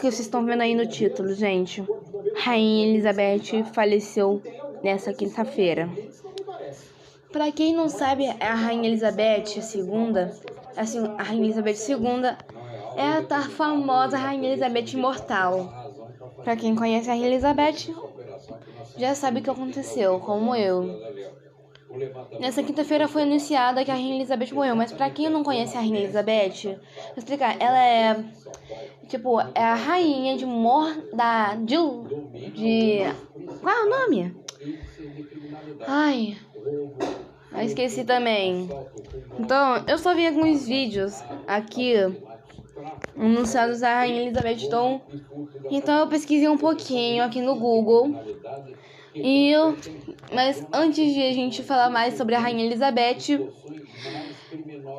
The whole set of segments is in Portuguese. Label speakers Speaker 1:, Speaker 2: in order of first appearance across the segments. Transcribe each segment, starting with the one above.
Speaker 1: que vocês estão vendo aí no título, gente. Rainha Elizabeth faleceu nessa quinta-feira. Pra quem não sabe, a Rainha Elizabeth II, assim, a Rainha Elizabeth II é a famosa Rainha Elizabeth imortal. Pra quem conhece a Rainha Elizabeth, já sabe o que aconteceu, como eu. Nessa quinta-feira foi anunciada que a Rainha Elizabeth morreu, mas pra quem não conhece a Rainha Elizabeth, vou explicar, ela é, tipo, é a rainha de qual é o nome? Ai, eu esqueci também. Então, eu só vi alguns vídeos aqui anunciados da Rainha Elizabeth, então eu pesquisei um pouquinho aqui no Google. Mas antes de a gente falar mais sobre a Rainha Elizabeth,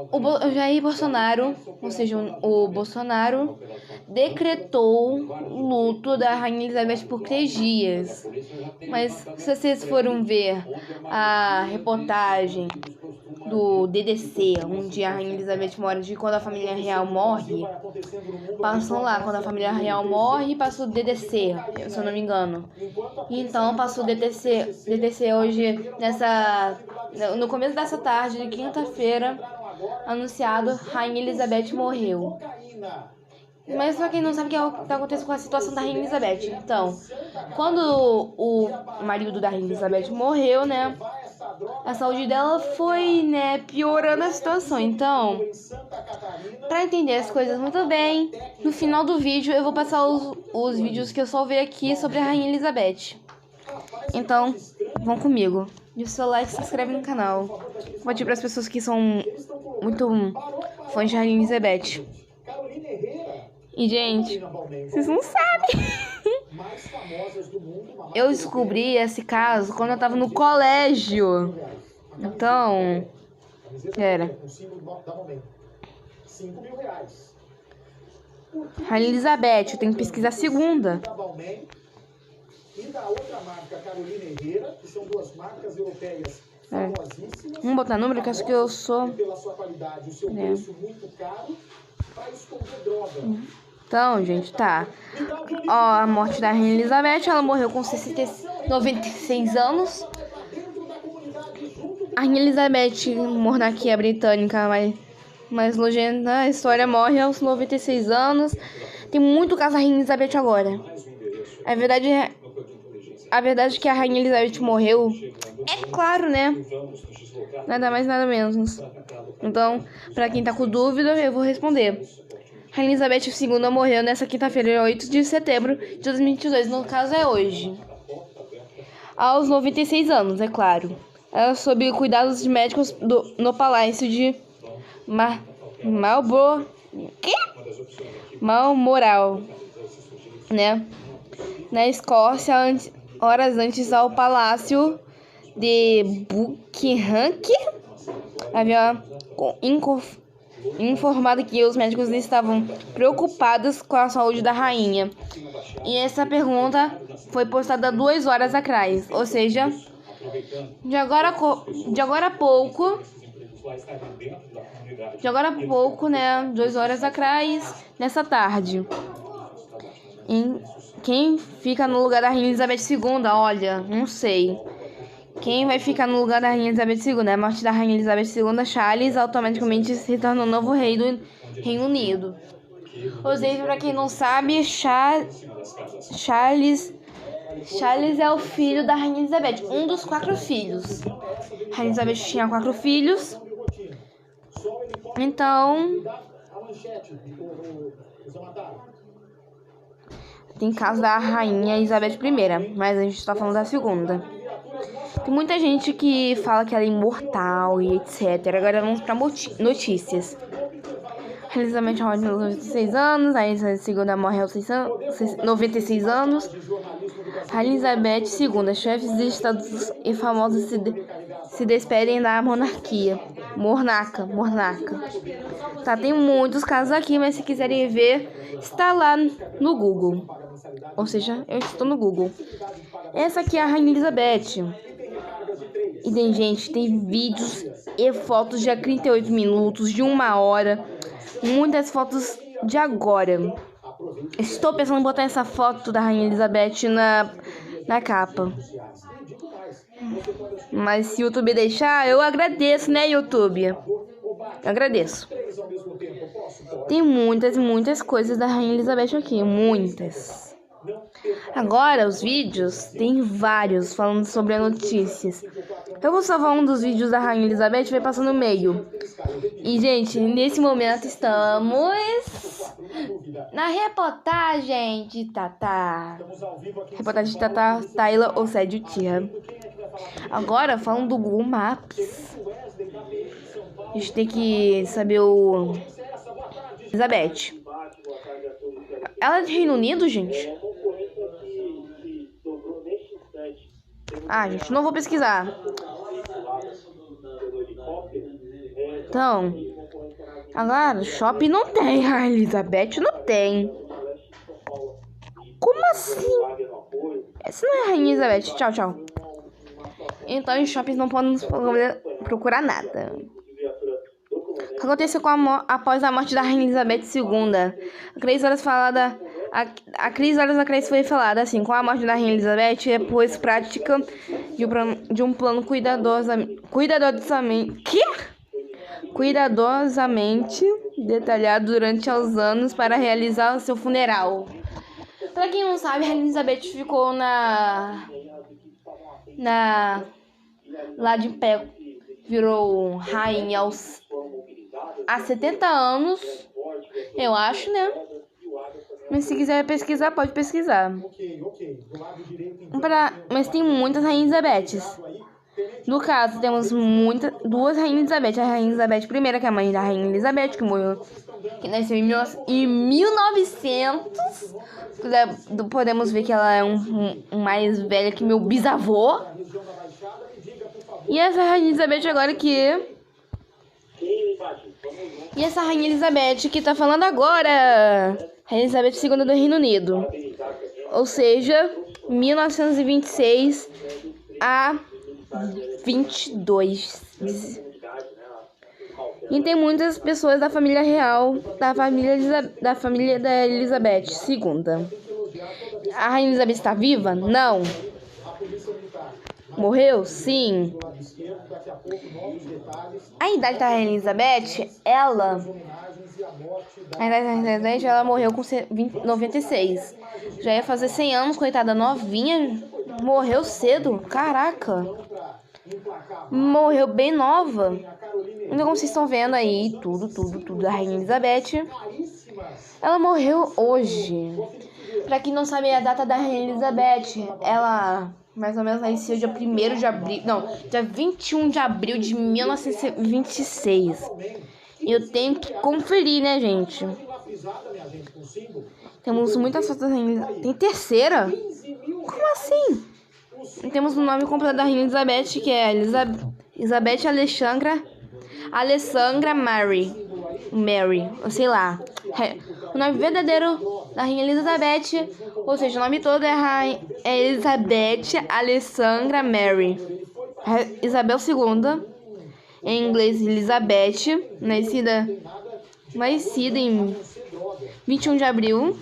Speaker 1: o Jair Bolsonaro, ou seja, o Bolsonaro, decretou o luto da Rainha Elizabeth por 3 dias. Mas se vocês foram ver a reportagem do DDC, onde a Rainha Elizabeth mora, de quando a família real morre, passam lá, quando a família real morre, passa o DDC, se eu não me engano. Então passou o DDC hoje, no começo dessa tarde, de quinta-feira, anunciado, Rainha Elizabeth morreu. Mas pra quem não sabe o que tá acontecendo com a situação da Rainha Elizabeth. Então, quando o marido da Rainha Elizabeth morreu, né, a saúde dela foi, né, piorando a situação. Então, pra entender as coisas muito bem, no final do vídeo eu vou passar os vídeos que eu salvei aqui sobre a Rainha Elizabeth. Então, vão comigo. Deixa o seu like e se inscreve no canal. Vou pedir para as pessoas que são muito fãs de Rainha Elizabeth. E, gente, vocês não sabem. Eu descobri esse caso quando eu tava no colégio. Então, era Rainha Elizabeth, eu tenho que pesquisar a segunda. E da outra marca, Carolina Herrera, que são 2 marcas europeias famosíssimas. Vamos botar número, que acho que eu sou... Pela sua qualidade, o seu preço muito caro, para esconder droga. Então, gente, tá. Ó, a morte da Rainha Elizabeth, ela morreu com 96 anos. A Rainha Elizabeth, monarquia britânica, mais nojenta, a história, morre aos 96 anos. Tem muito caso da Rainha Elizabeth agora. A verdade é que a Rainha Elizabeth morreu, é claro, né? Nada mais, nada menos. Então, pra quem tá com dúvida, eu vou responder. Rainha Elizabeth II morreu nessa quinta-feira, 8 de setembro de 2022. No caso, é hoje. Aos 96 anos, é claro. Ela sob cuidados de médicos no palácio de Balmoral, né? Na Escócia, horas antes ao palácio de Buckingham, havia informado que os médicos estavam preocupados com a saúde da rainha. E essa pergunta foi postada 2 horas atrás, ou seja, de agora a pouco, né, 2 horas atrás, nessa tarde. Quem fica no lugar da Rainha Elizabeth II? Olha, não sei. Quem vai ficar no lugar da Rainha Elizabeth II? A morte da Rainha Elizabeth II, Charles automaticamente se torna o novo rei do Reino Unido. Ou seja, pra quem não sabe, Charles é o filho da Rainha Elizabeth, um dos 4 filhos. A Rainha Elizabeth tinha 4 filhos. Então, tem caso da Rainha Elizabeth I, mas a gente tá falando da segunda. Tem muita gente que fala que ela é imortal e etc. Agora vamos pra notícias. A Elizabeth morre aos 96 anos, a Elizabeth II morre aos 96 anos. A Elizabeth II, chefes de estados e famosos se despedem da monarquia. Monarca. Tá, tem muitos casos aqui, mas se quiserem ver, está lá no Google. Ou seja, eu estou no Google. Essa aqui é a Rainha Elizabeth. E tem vídeos e fotos de 38 minutos, de 1 hora. Muitas fotos de agora. Estou pensando em botar essa foto da Rainha Elizabeth na capa. Mas se o YouTube deixar, eu agradeço, né, YouTube? Eu agradeço. Tem muitas e muitas coisas da Rainha Elizabeth aqui, muitas. Agora, os vídeos, tem vários falando sobre as notícias. Eu vou salvar um dos vídeos da Rainha Elizabeth e vai passar no meio. E, gente, nesse momento estamos na reportagem de Tata. Reportagem de Tata, Taylor ou Sédio Tia. Agora, falando do Google Maps. A gente tem que saber o... Elizabeth. Ela é de Reino Unido, gente? Ah, gente, não vou pesquisar. Então, agora, shopping não tem. A Elizabeth não tem. Como assim? Essa não é a Rainha Elizabeth. Tchau, tchau. Então, os shoppings não podem procurar nada. O que aconteceu após a morte da Rainha Elizabeth II? A crise horas da crise foi falada assim: com a morte da Rainha Elizabeth, pôs prática de um plano cuidadosamente detalhado durante os anos para realizar o seu funeral. Pra quem não sabe, a Rainha Elizabeth ficou lá de pé, virou rainha há 70 anos, eu acho, né? Mas se quiser pesquisar, pode pesquisar. Mas tem muitas Rainhas Elizabetes. No caso, temos duas Rainhas Elizabeth. A Rainha Elizabeth I, que é a mãe da Rainha Elizabeth, que nasceu em 1900. Podemos ver que ela é mais velha que meu bisavô. E essa Rainha Elizabeth agora que... E essa Rainha Elizabeth que tá falando agora... Rainha Elizabeth II do Reino Unido. Ou seja, 1926 a 22. E tem muitas pessoas da família real, da família da Elizabeth II. A Rainha Elizabeth está viva? Não. Morreu? Sim. A idade da Rainha Elizabeth, ela morreu com 96. Já ia fazer 100 anos, coitada, novinha. Morreu cedo, caraca. Morreu bem nova. Então, como vocês estão vendo aí, tudo da Rainha Elizabeth. Ela morreu hoje. Pra quem não sabe a data da Rainha Elizabeth, ela mais ou menos nasceu dia 1º de abril. Não, dia 21 de abril de 1926. Eu tenho que conferir, né, gente? Temos muitas fotos da Rainha Elizabeth. Tem terceira? Como assim? Temos o nome completo da Rainha Elizabeth, que é Elizabeth Alessandra Mary, ou sei lá. O nome verdadeiro da Rainha Elizabeth, ou seja, o nome todo é Elizabeth Alessandra Mary. Isabel II, em inglês Elizabeth, nascida em 21 de abril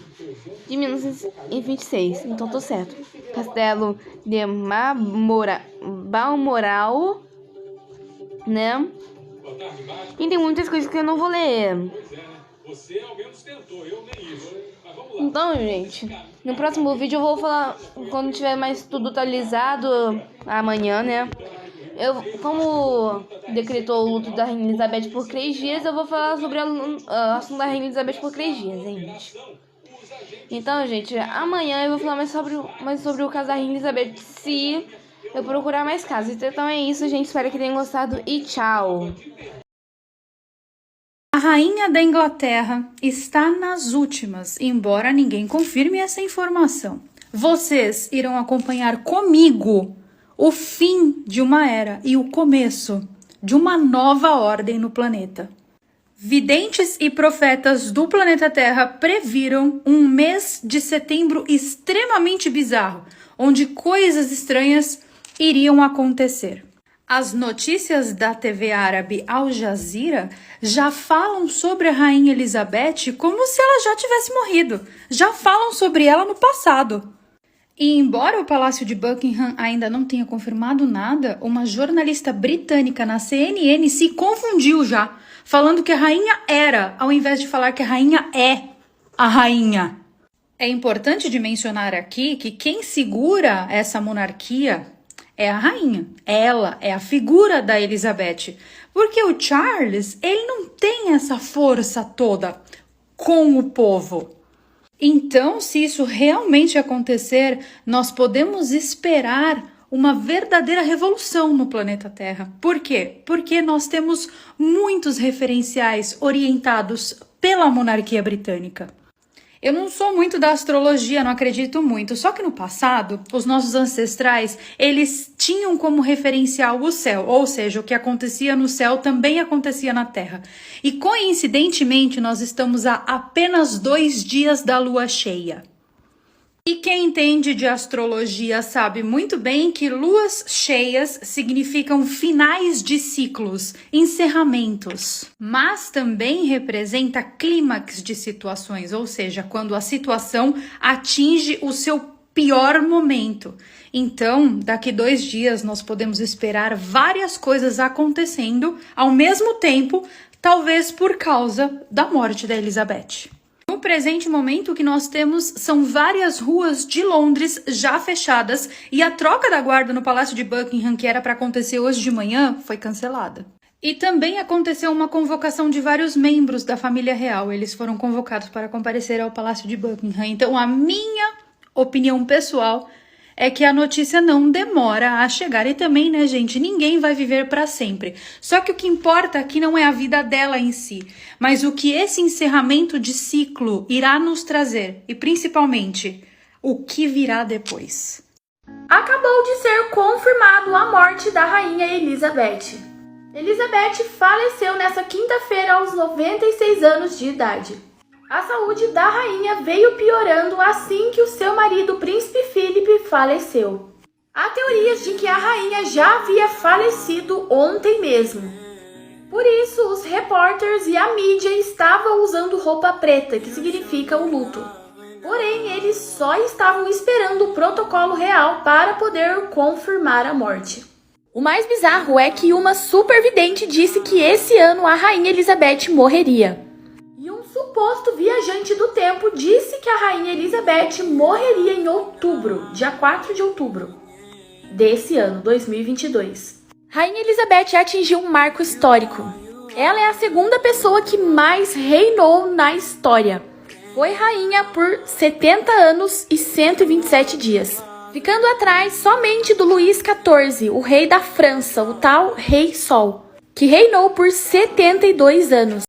Speaker 1: de 1926. Então, tô certo. Castelo de Balmoral, né? E tem muitas coisas que eu não vou ler. Então, gente, no próximo vídeo eu vou falar quando tiver mais tudo atualizado amanhã, né? Como decretou o luto da Rainha Elizabeth por 3 dias, eu vou falar sobre o assunto da Rainha Elizabeth por 3 dias, gente. Então, gente, amanhã eu vou falar mais sobre o caso da Rainha Elizabeth, se eu procurar mais casos. Então é isso, gente. Espero que tenham gostado e tchau.
Speaker 2: A Rainha da Inglaterra está nas últimas, embora ninguém confirme essa informação. Vocês irão acompanhar comigo o fim de uma era e o começo de uma nova ordem no planeta. Videntes e profetas do planeta Terra previram um mês de setembro extremamente bizarro, onde coisas estranhas iriam acontecer. As notícias da TV árabe Al Jazeera já falam sobre a Rainha Elizabeth como se ela já tivesse morrido. Já falam sobre ela no passado. E embora o Palácio de Buckingham ainda não tenha confirmado nada, uma jornalista britânica na CNN se confundiu já, falando que a rainha era, ao invés de falar que a rainha é a rainha. É importante de mencionar aqui que quem segura essa monarquia é a rainha. Ela é a figura da Elizabeth. Porque o Charles, ele não tem essa força toda com o povo. Então, se isso realmente acontecer, nós podemos esperar uma verdadeira revolução no planeta Terra. Por quê? Porque nós temos muitos referenciais orientados pela monarquia britânica. Eu não sou muito da astrologia, não acredito muito, só que no passado, os nossos ancestrais, eles tinham como referencial o céu, ou seja, o que acontecia no céu também acontecia na Terra. E coincidentemente, nós estamos a apenas 2 dias da lua cheia. E quem entende de astrologia sabe muito bem que luas cheias significam finais de ciclos, encerramentos, mas também representa clímax de situações, ou seja, quando a situação atinge o seu pior momento. Então, daqui 2 dias nós podemos esperar várias coisas acontecendo ao mesmo tempo, talvez por causa da morte da Elizabeth. No presente momento, o que nós temos são várias ruas de Londres já fechadas e a troca da guarda no Palácio de Buckingham, que era para acontecer hoje de manhã, foi cancelada. E também aconteceu uma convocação de vários membros da família real. Eles foram convocados para comparecer ao Palácio de Buckingham. Então, a minha opinião pessoal é que a notícia não demora a chegar. E também, né, gente, ninguém vai viver para sempre. Só que o que importa aqui não é a vida dela em si, mas o que esse encerramento de ciclo irá nos trazer. E, principalmente, o que virá depois.
Speaker 3: Acabou de ser confirmado a morte da Rainha Elizabeth. Elizabeth faleceu nesta quinta-feira aos 96 anos de idade. A saúde da rainha veio piorando assim que o seu marido, Príncipe Philip, faleceu. Há teorias de que a rainha já havia falecido ontem mesmo. Por isso, os repórteres e a mídia estavam usando roupa preta, que significa o luto. Porém, eles só estavam esperando o protocolo real para poder confirmar a morte. O mais bizarro é que uma supervidente disse que esse ano a rainha Elizabeth morreria. E um suposto viajante do tempo disse que a rainha Elizabeth morreria em outubro, dia 4 de outubro desse ano, 2022. Rainha Elizabeth atingiu um marco histórico. Ela é a segunda pessoa que mais reinou na história. Foi rainha por 70 anos e 127 dias. Ficando atrás somente do Luís XIV, o rei da França, o tal Rei Sol, que reinou por 72 anos.